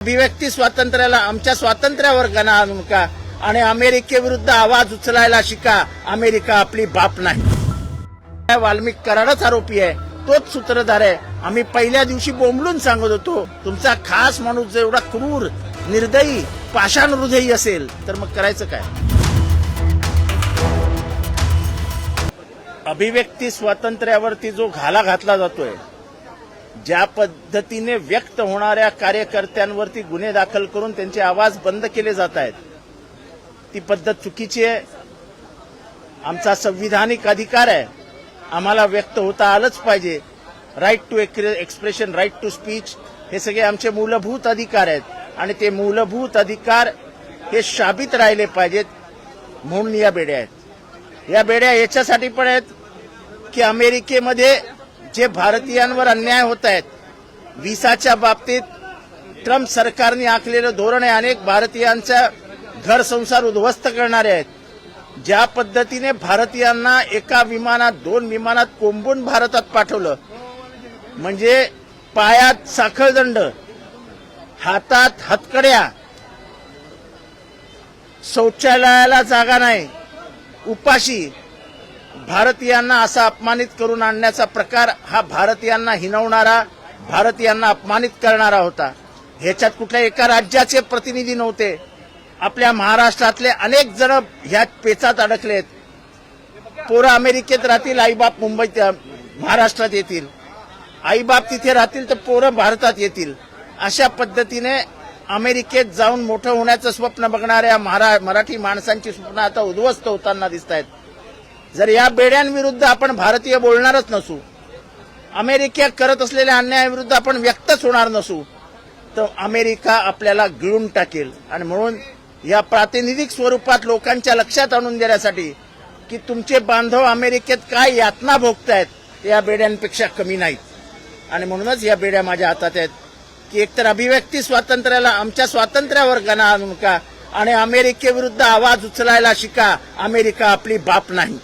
अभिव्यक्ती स्वातंत्र्याला आमच्या स्वातंत्र्यावर गणा आणू नका आणि अमेरिकेविरुद्ध आवाज उचलायला शिका. अमेरिका आपली बाप नाही. वाल्मिक कराडच आरोपी आहे, तोच सूत्रधार आहे. आम्ही पहिल्या दिवशी बोंबलून सांगत होतो, तुमचा खास माणूस जर एवढा क्रूर, निर्दयी, पाषाण हृदयी असेल तर मग करायचं काय? अभिव्यक्ती स्वातंत्र्यावरती जो घाला घातला जातोय, ज्या पद्धतीने व्यक्त होणाऱ्या कार्यकर्त्यांवरती गुन्हे दाखल करून त्यांचे आवाज बंद केले जात आहेत, ती पद्धत चुकीची आहे. आमचा संविधानिक अधिकार आहे, आम्हाला व्यक्त होता आलंच पाहिजे. Right to expression, right to speech, हे सगळे आमचे मूलभूत अधिकार आहेत आणि ते मूलभूत अधिकार हे शाबित राहिले पाहिजेत. म्हणून या बेड्या आहेत. या बेड्या याच्यासाठी पण आहेत की अमेरिकेमध्ये जे भारतीयांवर अन्याय होत आहेत, व्हिसाच्या बाबतीत ट्रम्प सरकारने आखलेलं धोरण आहे, अनेक भारतीयांचा घर संसार उद्ध्वस्त करणारे आहेत. ज्या पद्धतीने भारतीयांना एका विमानात, 2 विमानात कोंबून भारतात पाठवलं, म्हणजे पायात साखळदंड, हातात हतकड्या, शौचालयाला जागा नाही, उपाशी भारतीयांना असा अपमानित करून आणण्याचा प्रकार हा भारतीयांना हिणवणारा, भारतीयांना अपमानित करणारा होता. ह्याच्यात कुठल्या एका राज्याचे प्रतिनिधी नव्हते. आपल्या महाराष्ट्रातले अनेक जण ह्या पेचात अडकलेत. पोरं अमेरिकेत राहतील, आईबाप मुंबईत महाराष्ट्रात येतील, आईबाप तिथे राहतील तर पोरं भारतात येतील. अशा पद्धतीने अमेरिकेत जाऊन मोठं होण्याचं स्वप्न बघणाऱ्या मराठी माणसांची स्वप्न आता उद्ध्वस्त होताना दिसत आहेत. जर या बेड्यांविरुद्ध आपण भारतीय बोलणारच नसू, अमेरिका करत असलेल्या अन्यायाविरुद्ध आपण व्यक्तच होणार नसू, तर अमेरिका आपल्याला गिळून टाकेल. आणि म्हणून या प्रातिनिधिक स्वरूपात लोकांच्या लक्षात आणून देण्यासाठी की तुमचे बांधव अमेरिकेत काय यातना भोगतायत, या बेड्यांपेक्षा कमी नाहीत. आणि म्हणूनच या बेड्या माझ्या हातात आहेत की एकतर अभिव्यक्ती स्वातंत्र्याला आमच्या स्वातंत्र्यावर गणा आणू नका आणि अमेरिकेविरुद्ध आवाज उचलायला शिका. अमेरिका आपली बाप नाही.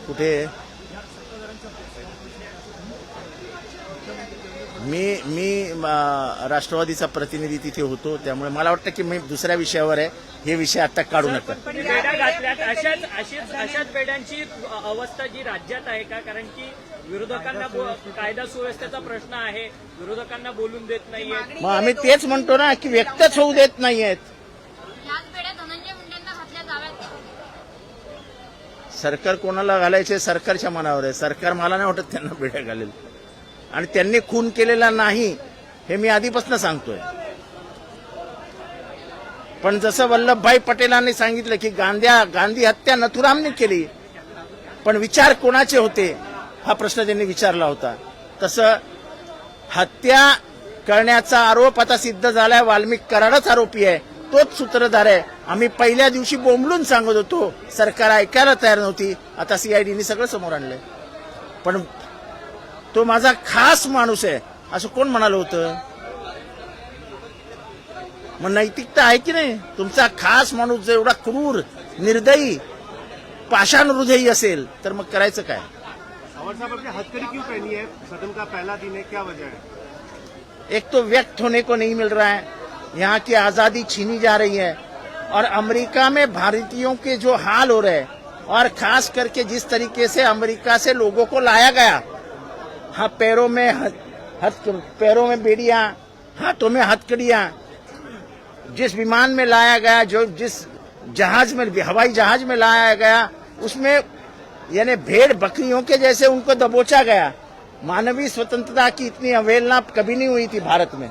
कुठे मी राष्ट्रवादीचा प्रतिनिधी तिथे होतो, त्यामुळे मला वाटतं की मी दुसऱ्या विषयावर आहे, हे विषय आता काढू नका. अशाच बेड्यांची अवस्था जी राज्यात आहे का? कारण की विरोधकांना कायदा सुव्यवस्थेचा प्रश्न आहे, विरोधकांना बोलून देत नाहीये. मग आम्ही तेच म्हणतो ना की व्यक्तच होऊ देत नाहीयेत. सरकार कोणाला घालायचे सरकारच्या मनावर आहे. सरकार मला नाही वाटत त्यांना बेड्या घालेल. आणि त्यांनी खून केलेला नाही हे मी आधीपासून सांगतोय. पण जसं वल्लभभाई पटेलांनी सांगितलं की गांधी हत्या नथुरामने केली, पण विचार कोणाचे होते हा प्रश्न त्यांनी विचारला होता. तसं हत्या करण्याचा आरोप आता सिद्ध झालाय. वाल्मिक कराडच आरोपी आहे, तोच सूत्रधार आहे. आम्ही पहिल्या दिवशी बोंबलून सांगत होतो, सरकार ऐकायला तयार नव्हती. आता सीआयडीने सगळं समोर आणलंय. पण तो माझा खास माणूस आहे असं कोण म्हणालं होतं? मग नैतिकता आहे की नाही? तुमचा खास माणूस जर एवढा क्रूर, निर्दयी, पाषाण हृदयी असेल तर मग करायचं काय? हथकड़ी क्यों पहनी है? सदन का पहला दिन है, क्या वजह है? एक तो व्यक्त होने को नहीं मिल रहा है, यहाँ की आजादी छीनी जा रही है, और अमेरिका में भारतीयों के जो हाल हो रहे हैं, और खास करके जिस तरीके से अमेरिका से लोगों को लाया गया, हाँ, पैरों में बेड़ियां, हाथों में हथकड़ियां, जिस विमान में लाया गया, जो जिस जहाज में, हवाई जहाज में लाया गया, उसमें यानी भेड़ बकरियों के जैसे उनको दबोचा गया. मानवीय स्वतंत्रता की इतनी अवहेलना कभी नहीं हुई थी भारत में.